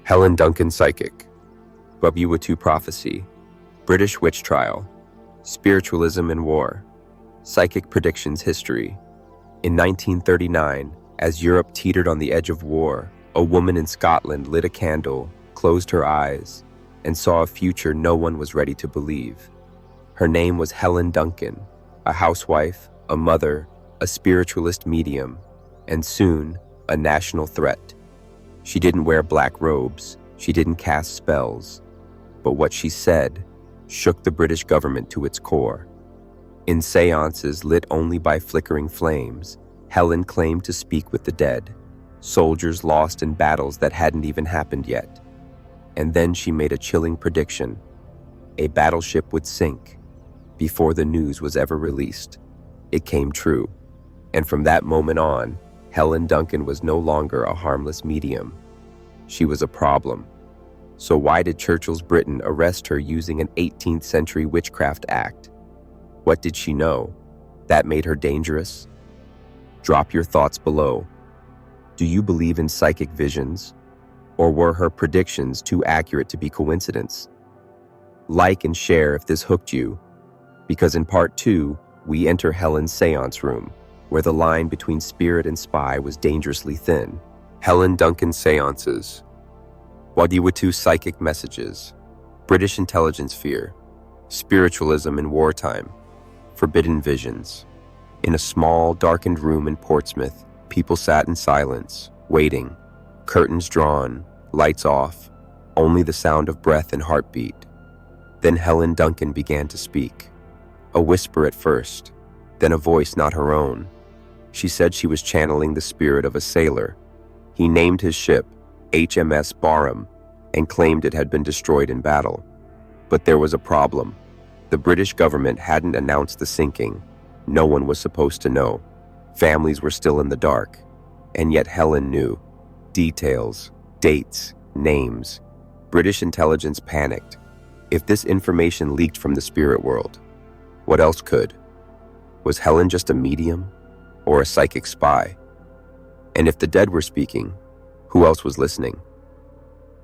Helen Duncan Psychic, WWII Prophecy, British Witch Trial, Spiritualism and War, Psychic Predictions History. In 1939, as Europe teetered on the edge of war, a woman in Scotland lit a candle, closed her eyes, and saw a future no one was ready to believe. Her name was Helen Duncan, a housewife, a mother, a spiritualist medium, and soon, a national threat. She didn't wear black robes, she didn't cast spells, but what she said shook the British government to its core. In seances lit only by flickering flames, Helen claimed to speak with the dead, soldiers lost in battles that hadn't even happened yet. And then she made a chilling prediction. A battleship would sink before the news was ever released. It came true, and from that moment on, Helen Duncan was no longer a harmless medium. She was a problem. So why did Churchill's Britain arrest her using an 18th century Witchcraft Act? What did she know that made her dangerous? Drop your thoughts below. Do you believe in psychic visions? Or were her predictions too accurate to be coincidence? Like and share if this hooked you, because in part 2, we enter Helen's seance room, where the line between spirit and spy was dangerously thin. Helen Duncan seances, WWII psychic messages, British intelligence fear, spiritualism in wartime, forbidden visions. In a small, darkened room in Portsmouth, people sat in silence, waiting, curtains drawn, lights off, only the sound of breath and heartbeat. Then Helen Duncan began to speak. A whisper at first, then a voice not her own. She said she was channeling the spirit of a sailor. He named his ship HMS Barham and claimed it had been destroyed in battle. But there was a problem. The British government hadn't announced the sinking. No one was supposed to know. Families were still in the dark. And yet Helen knew. Details, dates, names. British intelligence panicked. If this information leaked from the spirit world, what else could? Was Helen just a medium or a psychic spy? And if the dead were speaking, who else was listening?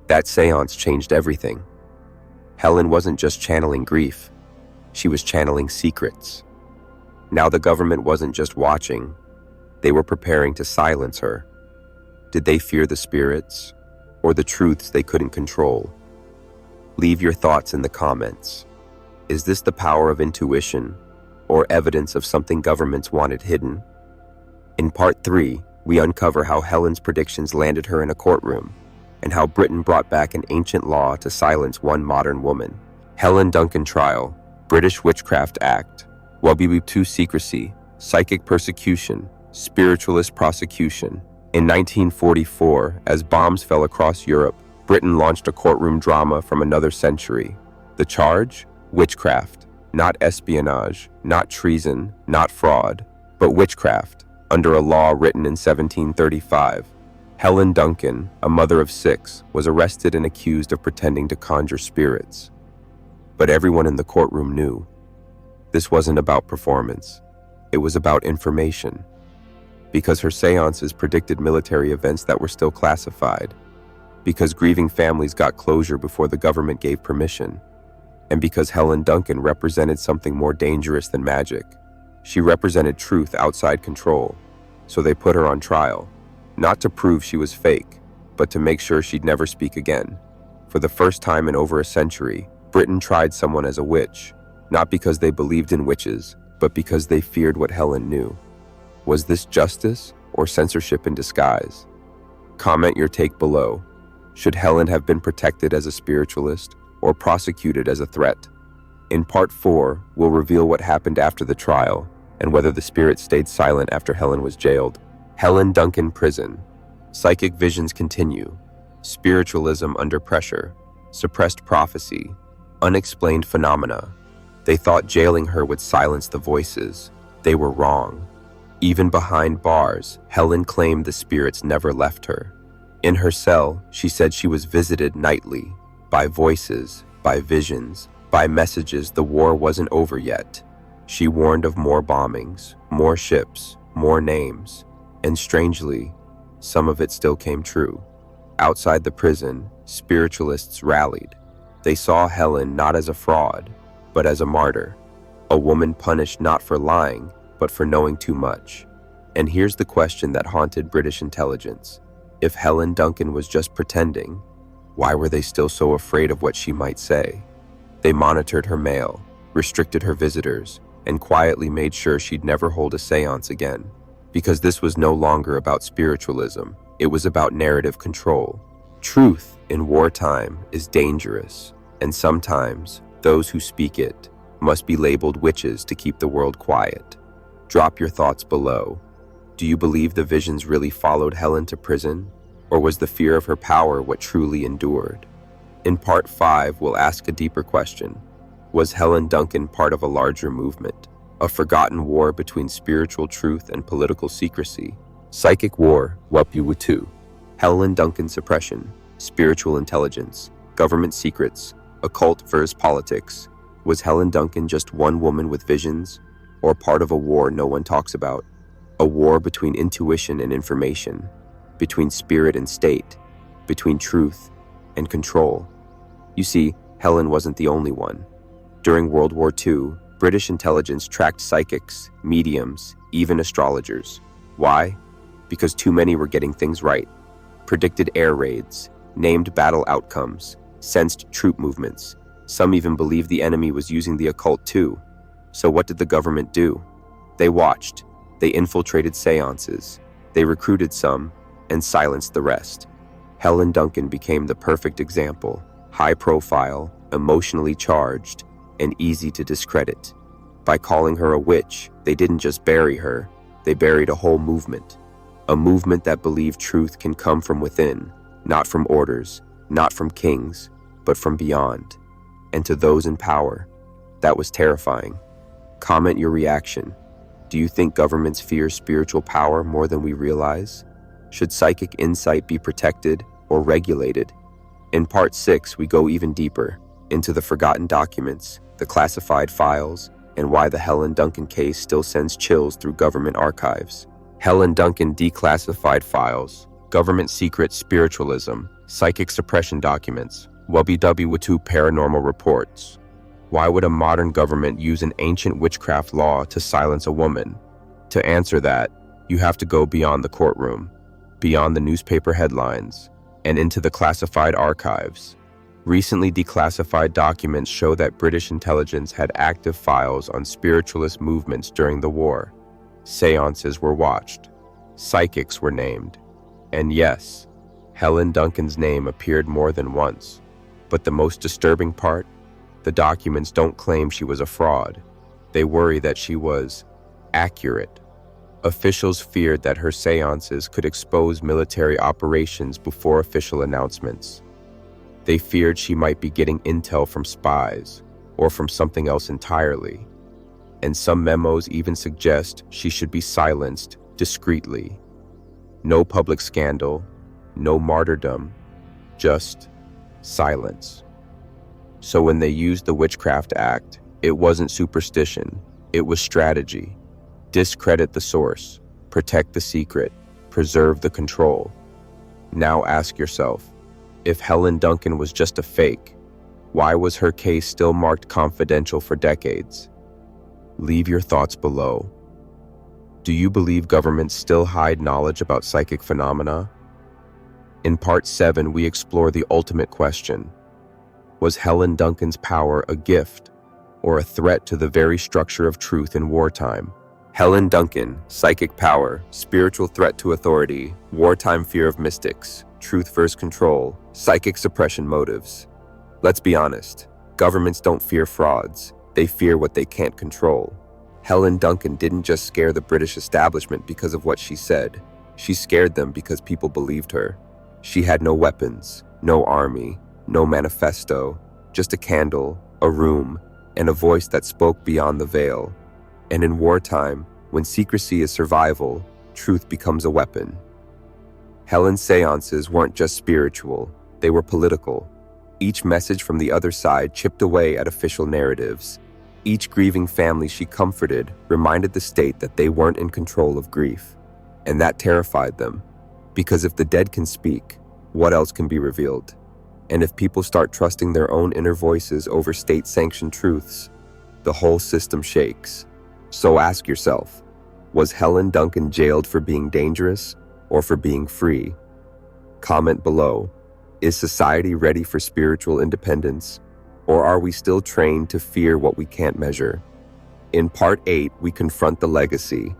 That seance changed everything. Helen wasn't just channeling grief. She was channeling secrets. Now the government wasn't just watching. They were preparing to silence her. Did they fear the spirits or the truths they couldn't control? Leave your thoughts in the comments. Is this the power of intuition or evidence of something governments wanted hidden? In part 3, we uncover how Helen's predictions landed her in a courtroom and how Britain brought back an ancient law to silence one modern woman. Helen Duncan Trial, British Witchcraft Act, WWII Secrecy, Psychic Persecution, Spiritualist Prosecution. In 1944, as bombs fell across Europe, Britain launched a courtroom drama from another century. The charge? Witchcraft. Not espionage, not treason, not fraud, but witchcraft, under a law written in 1735. Helen Duncan, a mother of 6, was arrested and accused of pretending to conjure spirits. But everyone in the courtroom knew. This wasn't about performance. It was about information. Because her seances predicted military events that were still classified. Because grieving families got closure before the government gave permission. And because Helen Duncan represented something more dangerous than magic. She represented truth outside control. So they put her on trial. Not to prove she was fake, but to make sure she'd never speak again. For the first time in over a century, Britain tried someone as a witch. Not because they believed in witches, but because they feared what Helen knew. Was this justice or censorship in disguise? Comment your take below. Should Helen have been protected as a spiritualist or prosecuted as a threat? In part 4, we'll reveal what happened after the trial and whether the spirit stayed silent after Helen was jailed. Helen Duncan Prison. Psychic visions continue. Spiritualism under pressure. Suppressed prophecy. Unexplained phenomena. They thought jailing her would silence the voices. They were wrong. Even behind bars, Helen claimed the spirits never left her. In her cell, she said she was visited nightly, by voices, by visions, by messages the war wasn't over yet. She warned of more bombings, more ships, more names, and strangely, some of it still came true. Outside the prison, spiritualists rallied. They saw Helen not as a fraud, but as a martyr, a woman punished not for lying, but for knowing too much. And here's the question that haunted British intelligence. If Helen Duncan was just pretending, why were they still so afraid of what she might say? They monitored her mail, restricted her visitors, and quietly made sure she'd never hold a séance again. Because this was no longer about spiritualism, it was about narrative control. Truth in wartime is dangerous, and sometimes those who speak it must be labeled witches to keep the world quiet. Drop your thoughts below. Do you believe the visions really followed Helen to prison? Or was the fear of her power what truly endured? In part 5, we'll ask a deeper question. Was Helen Duncan part of a larger movement? A forgotten war between spiritual truth and political secrecy? Psychic war, WWII. Helen Duncan suppression, spiritual intelligence, government secrets, occult versus politics. Was Helen Duncan just one woman with visions, or part of a war no one talks about? A war between intuition and information, between spirit and state, between truth and control. You see, Helen wasn't the only one. During World War II, British intelligence tracked psychics, mediums, even astrologers. Why? Because too many were getting things right. Predicted air raids, named battle outcomes, sensed troop movements. Some even believed the enemy was using the occult too. So what did the government do? They watched. They infiltrated séances. They recruited some and silenced the rest. Helen Duncan became the perfect example. High profile, emotionally charged, and easy to discredit. By calling her a witch, they didn't just bury her, they buried a whole movement. A movement that believed truth can come from within, not from orders, not from kings, but from beyond. And to those in power, that was terrifying. Comment your reaction. Do you think governments fear spiritual power more than we realize? Should psychic insight be protected or regulated? In part 6, we go even deeper into the forgotten documents, the classified files, and why the Helen Duncan case still sends chills through government archives. Helen Duncan declassified files, government secret spiritualism, psychic suppression documents, WWII paranormal reports. Why would a modern government use an ancient witchcraft law to silence a woman? To answer that, you have to go beyond the courtroom, beyond the newspaper headlines, and into the classified archives. Recently declassified documents show that British intelligence had active files on spiritualist movements during the war. Séances were watched. Psychics were named. And yes, Helen Duncan's name appeared more than once. But the most disturbing part? The documents don't claim she was a fraud. They worry that she was accurate. Officials feared that her séances could expose military operations before official announcements. They feared she might be getting intel from spies, or from something else entirely. And some memos even suggest she should be silenced discreetly. No public scandal, no martyrdom, just silence. So when they used the Witchcraft Act, it wasn't superstition, it was strategy. Discredit the source, protect the secret, preserve the control. Now ask yourself, if Helen Duncan was just a fake, why was her case still marked confidential for decades? Leave your thoughts below. Do you believe governments still hide knowledge about psychic phenomena? In part 7, we explore the ultimate question. Was Helen Duncan's power a gift or a threat to the very structure of truth in wartime? Helen Duncan, psychic power, spiritual threat to authority, wartime fear of mystics, truth versus control, psychic suppression motives. Let's be honest, governments don't fear frauds, they fear what they can't control. Helen Duncan didn't just scare the British establishment because of what she said. She scared them because people believed her. She had no weapons, no army, no manifesto, just a candle, a room, and a voice that spoke beyond the veil. And in wartime, when secrecy is survival, truth becomes a weapon. Helen's séances weren't just spiritual, they were political. Each message from the other side chipped away at official narratives. Each grieving family she comforted reminded the state that they weren't in control of grief. And that terrified them, because if the dead can speak, what else can be revealed? And if people start trusting their own inner voices over state-sanctioned truths, the whole system shakes. So ask yourself, was Helen Duncan jailed for being dangerous or for being free? Comment below. Is society ready for spiritual independence, or are we still trained to fear what we can't measure? In Part 8, we confront the legacy,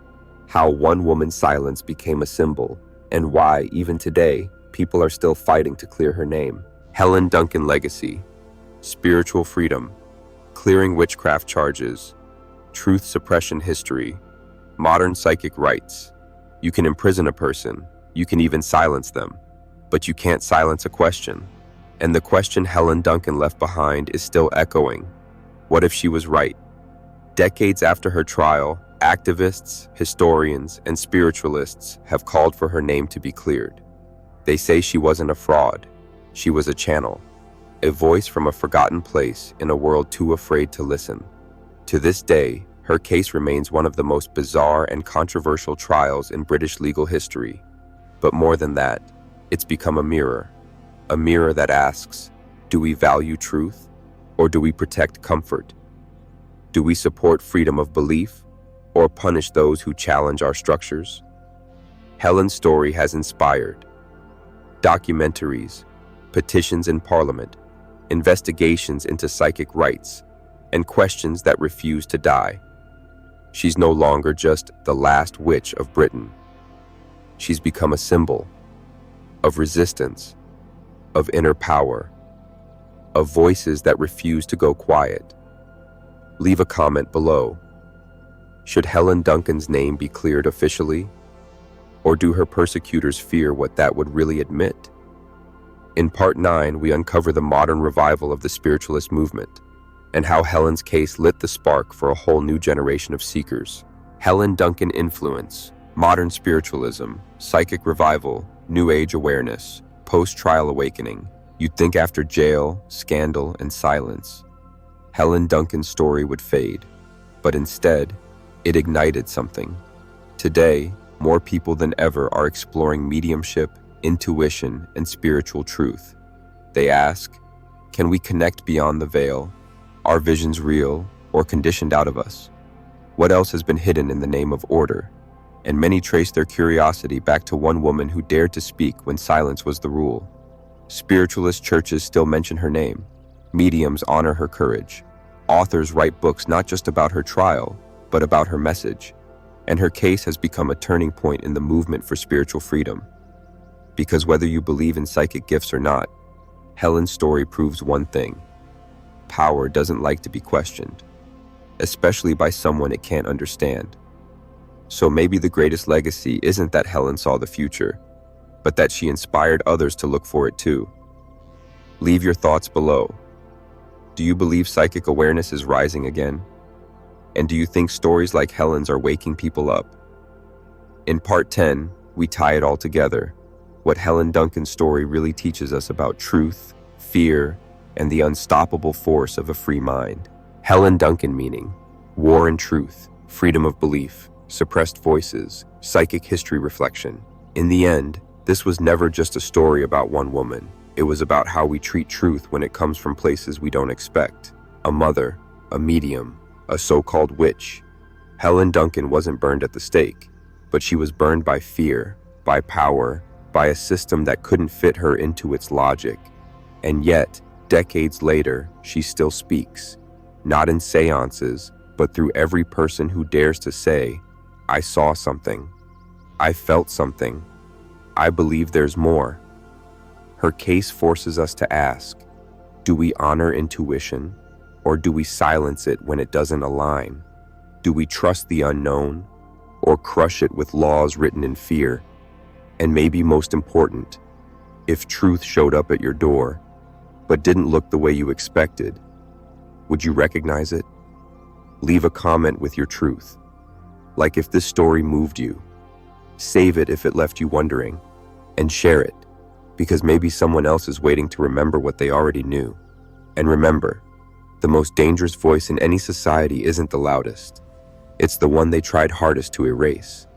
how one woman's silence became a symbol, and why, even today, people are still fighting to clear her name. Helen Duncan legacy, spiritual freedom, clearing witchcraft charges, truth suppression history, modern psychic rights. You can imprison a person, you can even silence them, but you can't silence a question. And the question Helen Duncan left behind is still echoing. What if she was right? Decades after her trial, activists, historians, and spiritualists have called for her name to be cleared. They say she wasn't a fraud. She was a channel, a voice from a forgotten place in a world too afraid to listen. To this day, her case remains one of the most bizarre and controversial trials in British legal history. But more than that, it's become a mirror that asks, do we value truth, or do we protect comfort? Do we support freedom of belief, or punish those who challenge our structures? Helen's story has inspired documentaries, petitions in Parliament, investigations into psychic rights, and questions that refuse to die. She's no longer just the last witch of Britain. She's become a symbol of resistance, of inner power, of voices that refuse to go quiet. Leave a comment below. Should Helen Duncan's name be cleared officially? Or do her persecutors fear what that would really admit? In Part 9, we uncover the modern revival of the spiritualist movement and how Helen's case lit the spark for a whole new generation of seekers. Helen Duncan influence, modern spiritualism, psychic revival, New Age awareness, post-trial awakening. You'd think after jail, scandal, and silence, Helen Duncan's story would fade, but instead, it ignited something. Today, more people than ever are exploring mediumship, intuition, and spiritual truth. They ask, can we connect beyond the veil? Are visions real or conditioned out of us? What else has been hidden in the name of order? And many trace their curiosity back to one woman who dared to speak when silence was the rule. Spiritualist churches still mention her name. Mediums honor her courage. Authors write books not just about her trial, but about her message. And her case has become a turning point in the movement for spiritual freedom. Because whether you believe in psychic gifts or not, Helen's story proves one thing. Power doesn't like to be questioned, especially by someone it can't understand. So maybe the greatest legacy isn't that Helen saw the future, but that she inspired others to look for it too. Leave your thoughts below. Do you believe psychic awareness is rising again? And do you think stories like Helen's are waking people up? In Part 10, we tie it all together. What Helen Duncan's story really teaches us about truth, fear, and the unstoppable force of a free mind. Helen Duncan meaning war and truth, freedom of belief, suppressed voices, psychic history reflection. In the end, this was never just a story about one woman. It was about how we treat truth when it comes from places we don't expect. A mother, a medium, a so-called witch. Helen Duncan wasn't burned at the stake, but she was burned by fear, by power, by a system that couldn't fit her into its logic. And yet, decades later, she still speaks, not in seances, but through every person who dares to say, I saw something, I felt something, I believe there's more. Her case forces us to ask, do we honor intuition, or do we silence it when it doesn't align? Do we trust the unknown, or crush it with laws written in fear? And maybe most important, if truth showed up at your door, but didn't look the way you expected, would you recognize it? Leave a comment with your truth. Like if this story moved you, save it if it left you wondering, and share it, because maybe someone else is waiting to remember what they already knew. And remember, the most dangerous voice in any society isn't the loudest. It's the one they tried hardest to erase.